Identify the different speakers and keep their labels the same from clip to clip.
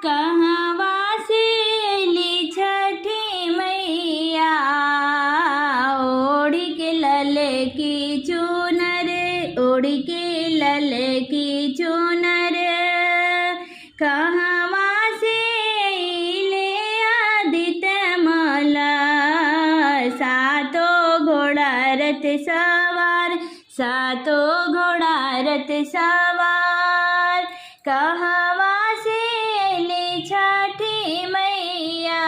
Speaker 1: कहाँ वासेली छठी मैया, ओढ़ के लले की चुनर, ओढ़ के लले की चुनर। कहाँ वासेले आदित्य मला, सातो घोड़ा रथ सवार, सातो घोड़ा रथ सवार। कहाँ वासेली छठी मैया,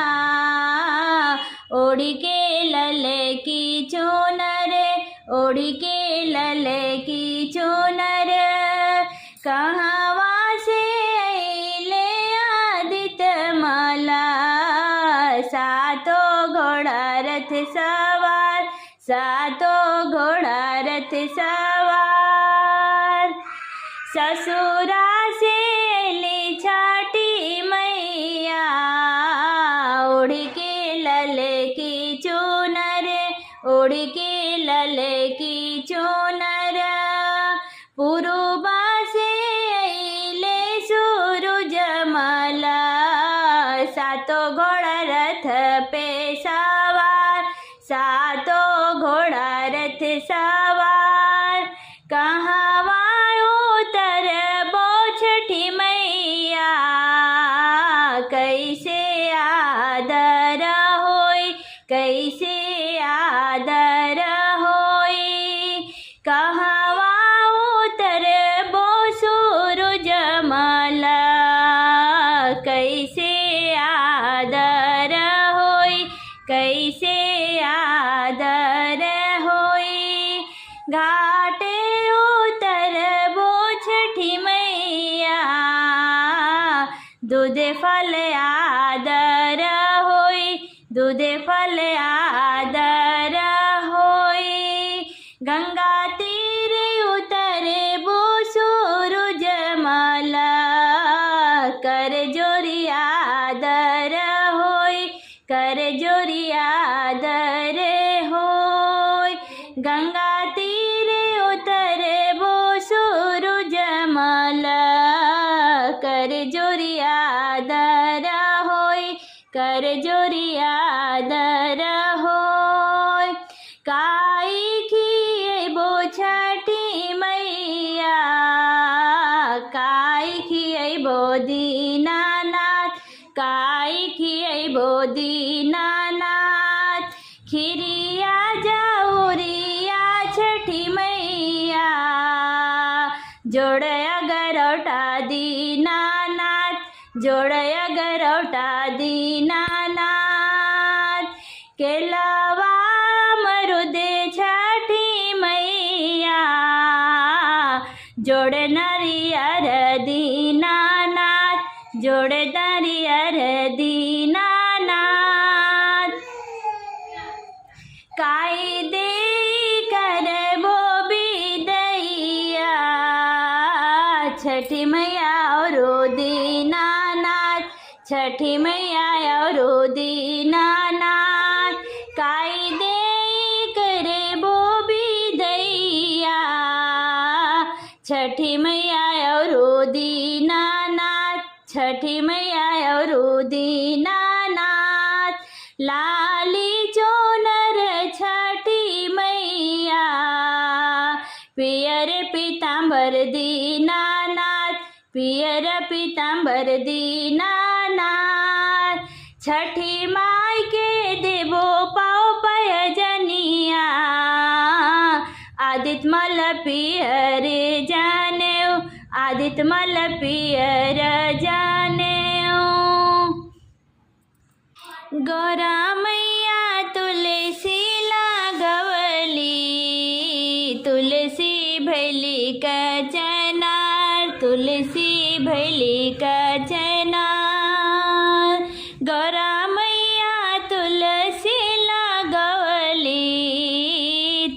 Speaker 1: ओढ़ के लले की चुनर, ओढ़ के लले की चुनर। कहाँ वासेले आदित्य मला, सातो घोड़ा रथ सवार, सातो घोड़ा रथ सवार। ससुरा से ली छठी मैया, ओढ़ के लले की चुनर, ओढ़ के लले की चुनर। पुरुबा से ले सूरज मला, सातो घोड़ा रथ पे सवार, सातो घोड़ा रथ सवार। कहाँ उतर बो छठी मैया, कैसे आदर होई, कैसे आदर होई। कहाँ उतर बो सूरज मला, कैसे आदर होई, कैसे आदर होई। घाटे उतर बो छठी मैया, दूध फल आदर होई, दूध फल आदर होई। गंगा तीरे उतरे बो सूरज मला, कर जोरी आदर होई, कर जोरी आदर होई। गंगा तीरे उतरे बो सूरज मला, कर जोरी आदर होई, कर जोरी आदर होई। काई खिए बो छठी मैया, काई खिए बो दीनानाथ, काई खिए बो दीनानाथ। खिरिया जाऊरिया छठी मैया, जोड़ अगरौटा दीनानाथ, जोड़ अगरौटा दीनानाथ। केलवा मरुद छठी मैया, जोड़ नरियर दीनानाथ, जोड़ नरियर दीनानाथ। काई दे कर बो बिदैया, छठी मैया और दीनानाथ, छठी मैया और दीनानाथ। काई दे करे बो बिदैया, छठी मैया और दीनानाथ, छठी मैया और दीनानाथ। लाली चोनर छठी मैया, पियर पीतांबर दीनानाथ, पियर पीतांबर दीनानाथ। छठी माई के देवो पाओ पयजनिया, आदित्य मल पियर जानेऊ, आदित्य मल पियर जानेऊ। गौरा मैया तुलसी लागवली, तुलसी भैली कचनार, तुलसी भैली कचनार। गौरा मैया तुलसी लागवली,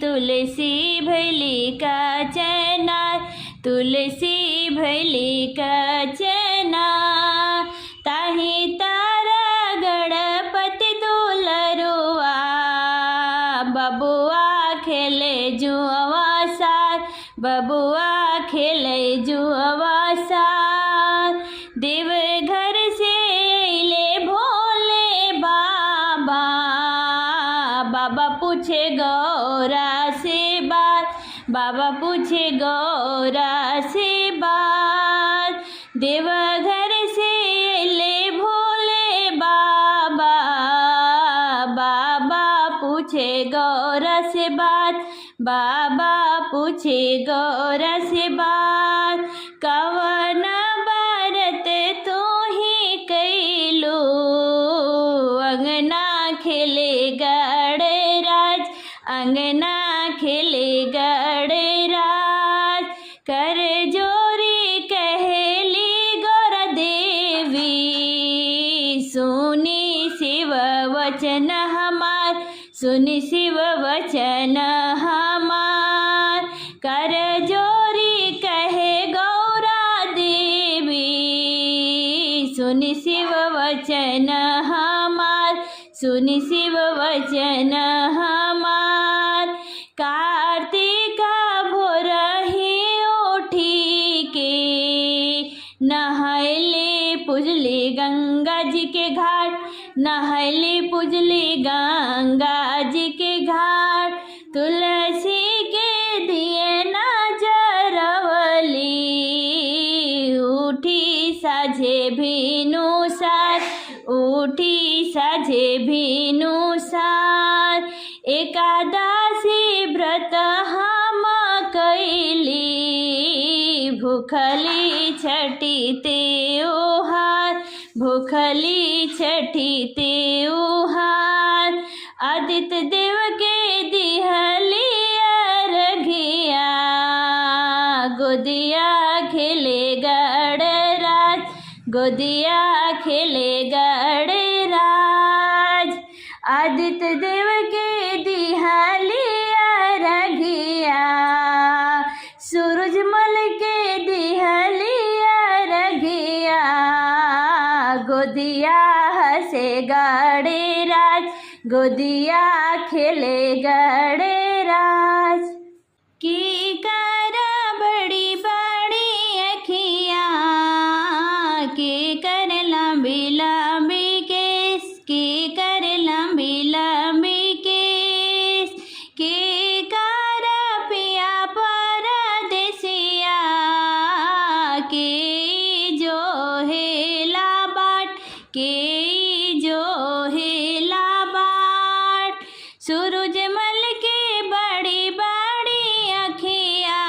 Speaker 1: तुलसी भैली कचनार, तुलसी भैली कचनार। ताही तारा गणपति दुलरुआ, बबुआ खेले जुआ साथ, बबुआ खेले जुआ साथ। देवघर से देवघर से ले भोले बाबा, बाबा पूछे गौरा से बात, बाबा पूछे गौरा से बात। कवन बारत तो ही कैलो, अंगना खेले गणराज, अंगना खेले गणराज। कर जोरी कहेली गौरा देवी, सुनी शिव वचन हमार, सुनी शिव वचन हमार। कर जोरी कहे गौरा देवी, सुनी शिव वचन हमार, सुनी शिव वचन हमार। कार्तिक भोर ही उठी के, नहैली पुजली गंगा जी के घाट, नहैली पुजली गंगा जी के घाट। तुलसी के दिए न जरवली, उठी साझे भिनुसार, उठी साझे भिनुसार। एकादशी व्रत हम कैली, भूखली छठी त्योहार, भूखली छठी त्योहार। आदित्य देव के दिहली अर्घिया, गोदिया खेले गणराज, गोदिया खेले गणराज। आदित्य देव के दिहली अर्घिया, सूरजमल के दिहली अर्घिया। गोदिया हंसे गणराज, गोदिया खेले गणराज। की कर बड़ी बड़ी अखियाँ, की कर लंबी लंबी केस, की कर लंबी लंबी केस। की कर पिया परदेसिया, के जो हेला बाट, के जो हेला बाट। सूरजमल के बड़ी बड़ी अखियाँ,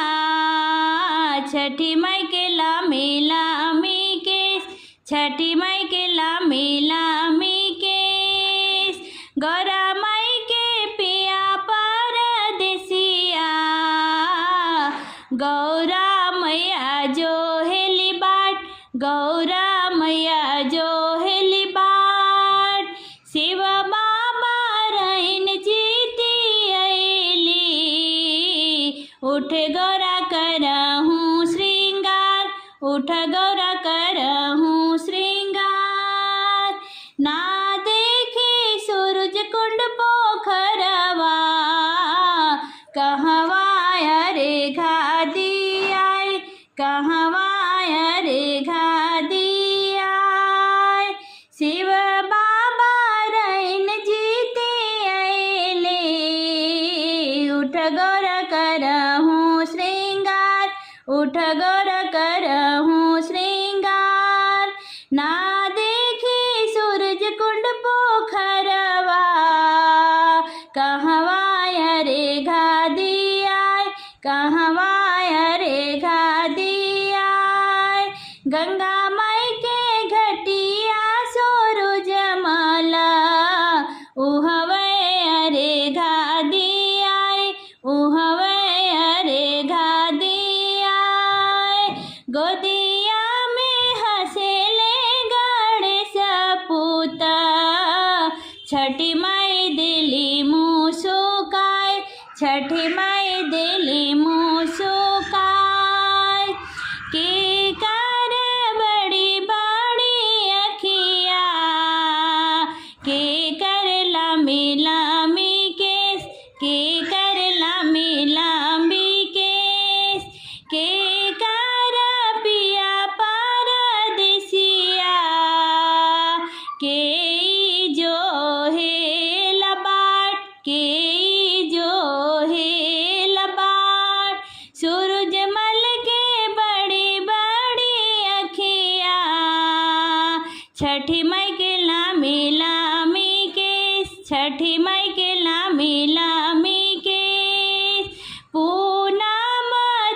Speaker 1: छठी माई के लामी लामी केस, छठी माई के लामी लामी केस। गौरा माई के पिया परदेसिया, गौरा मैया जो हेली बाट, गौरा मैया जो हेली बाट। शिव बाबा रैन जीती अइली, उठ गौरा करहूँ श्रृंगार, उठ गौरा करहूँ श्रृंगार। ना देखे सूरज कुंड पोखरवा, कहवा अरे घादी आए, कहवा अरे घादी आए। शिव बाबा रैन जीते अइले, उठ गौरा करहूँ श्रृंगार, उठ गौरा करहूँ श्रृंगार। ना देखे सूरज कुंड पोखरवा, कहवा अरे घादी आए, कहवा अरे घादी आए। गंगा माई के घटिया सूरजमल, उहवे अरे घादी आए, उहवे अरे घादी आए। गोदिया में हंसेले गणेश पूत, छठी माई दिली मुँह सुकाय, छठी माई दिली मुँह सुकाय। के कर बड़ी बड़ी अखिया, के कर लामी लामी केस, के कर लामी लामी केस। के कर पिया छठी माई के लामी लामी के, छठी माई के लामी लामी के, पूनम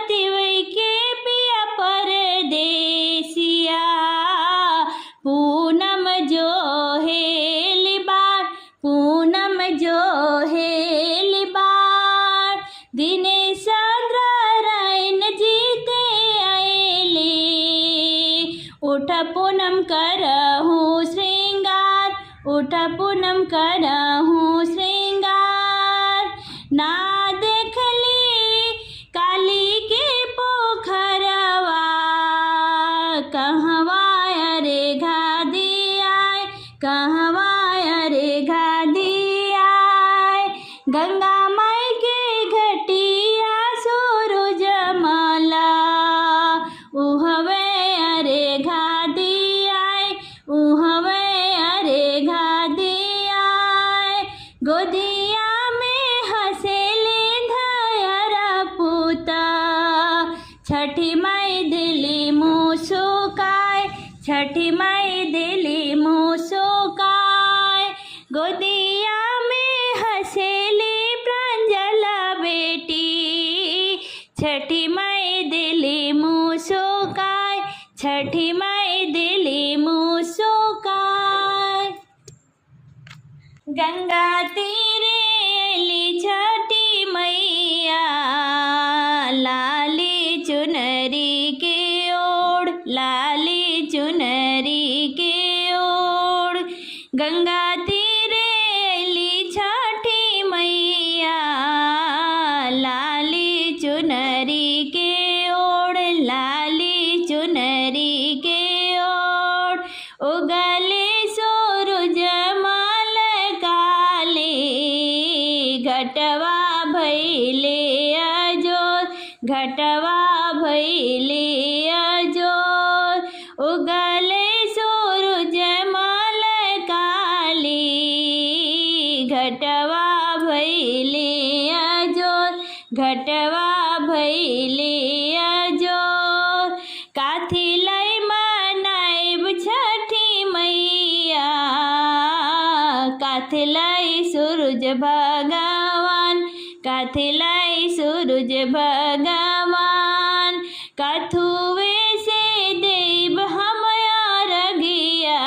Speaker 1: तिवई के पिया परदेसिया, पूनम जो हेली बार, पूनम जो हेली बार, दिनेश नारायण जीते आएले, उठ पूनम करहूँ श्रृंगार, उठ पूनम करहूँ श्रृंगार, ना देखली काली के पोखरवा, कहवा अरे घा दियाय, कहवा अरे घा दियाय, गंगा माई के घटिया सूरज मला, उहवे अरे घा दियाय, उहवे अरे घा दियाय, गोदिया में हंसेले धैर्य पुता, छठी माई दिली मुस्काय, छठी माई दिली मुस्काय, गोदिया में हंसेली प्रांजला बेटी, छठी माई दिली मुस्काय, छठी माई दिली मुस्काय। गंगा तीरे अली छठी मैया, लाली चुनरी के ओढ़, लाली चुनरी के ओढ़, गंगा तीरे अली छठी मैया, लाली चुनरी के ओढ़, लाली चुनरी के ओढ़, उगले सूरज माल काले, घटवा भैले अजोर, घटवा भैले अजोर, उगले सूरज माल काले, घटवा भैले अजोर, घटवा भैले अजोर, काथी लै मनाइब छठी मैया, काथी लै सूरज भगवान, काथी लै सूरज भगवान, कथुए से देव हम अरगिया,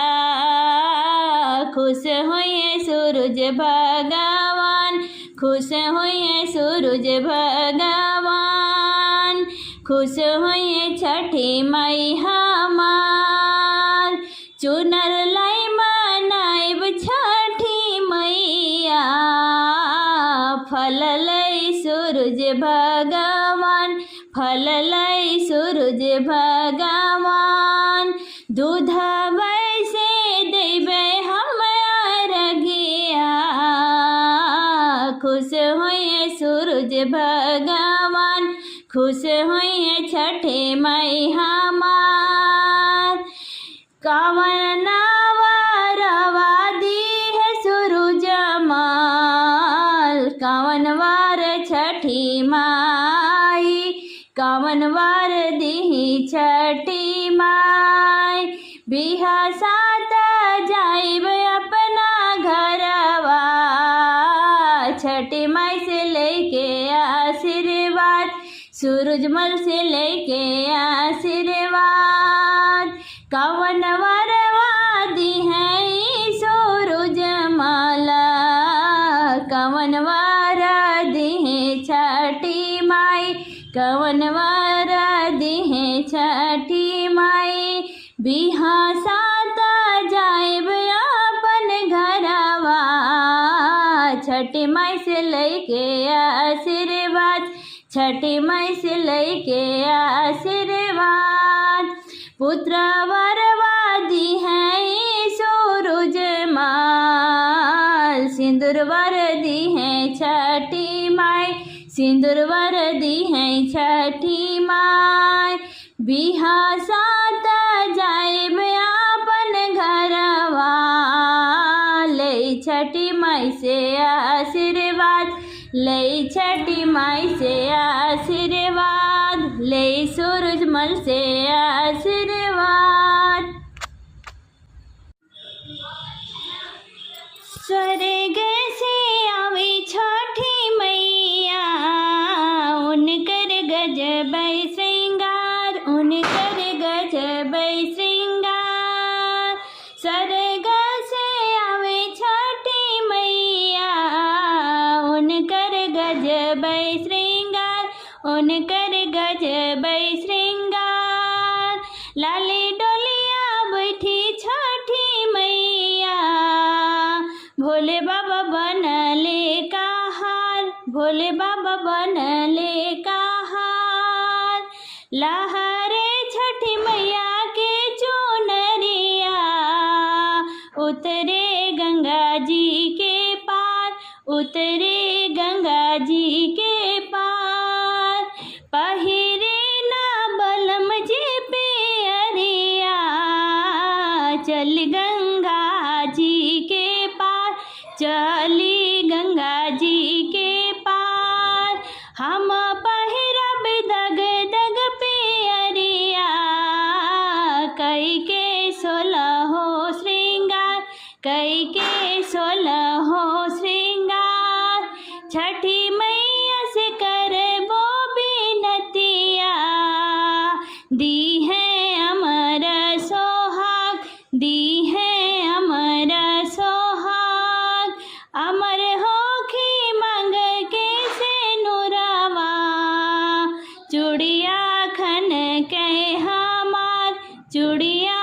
Speaker 1: खुश होइए सूरज भगवान, खुश होइए सूरज भगवान, खुश होइए छठी माई हमार, चुनर लाई मनाइब छठी मैया, फल लै सूरज भगवान, फल लै सूरज भगवान, दूध से देवे हम अरगिया, खुश होइए सूरज भगवान, खुश होइए छठी माई हमार, कवन नावरवा दी है सूरज माल, कवन वार छठी माई, कवन वार दी छठी माई, बिहा सात जाइब अपना घरवा, छठी माई से लेके आशीर्वाद, सूरजमल से लेके आशीर्वाद, कवन वरवा दी है सूरज माला, कवन वर दी है छठी माई, कवन वर दी है छठी माई, बिहा सात जाइब अपन घरवा, छठी माई से लेके आशीर्वाद, छठी माई से लेके आशीर्वाद, पुत्र वरवादी है सूरज माल, सिंदूर वरदी है छठी माई, सिंदूर वरदी है छठी माई, बिहा सात जाइब अपन घरवा, ले छठी माई से आशीर्वाद, ले छठी माई से आशीर्वाद, ले सूरजमल से आशीर्वाद। स्वर्ग से आवे छठी मैया, उनकर गजब श्रृंगार, उनकर गजब श्रृंगार। स्वर्ग से आवे छठी मैया, उनकर गजब श्रृंगार, उनकर गजब श्रृंगार। लाली डोलिया बैठी छठी मैया, भोले बाबा बनले कहार, भोले बाबा बनले कहार। लहरे छठी मैया के चुनरिया, उतरे गंगा जी के पार, उतरे गंगा जी के पार। पहिरे ना बलम जी पियरिया, चल गंगा जी के पार, चली गंगा जी के पार। हम पहिरब दग दग पियरिया, कई के 16 श्रृंगार, कई के 16 श्रृंगार। छठी मैया से करबो बिनतिया, दी है अमर सोहाग, दी है अमर सोहाग। अमर होखी मांग के से नुरवा, चूड़िया खन के हमार, चूड़िया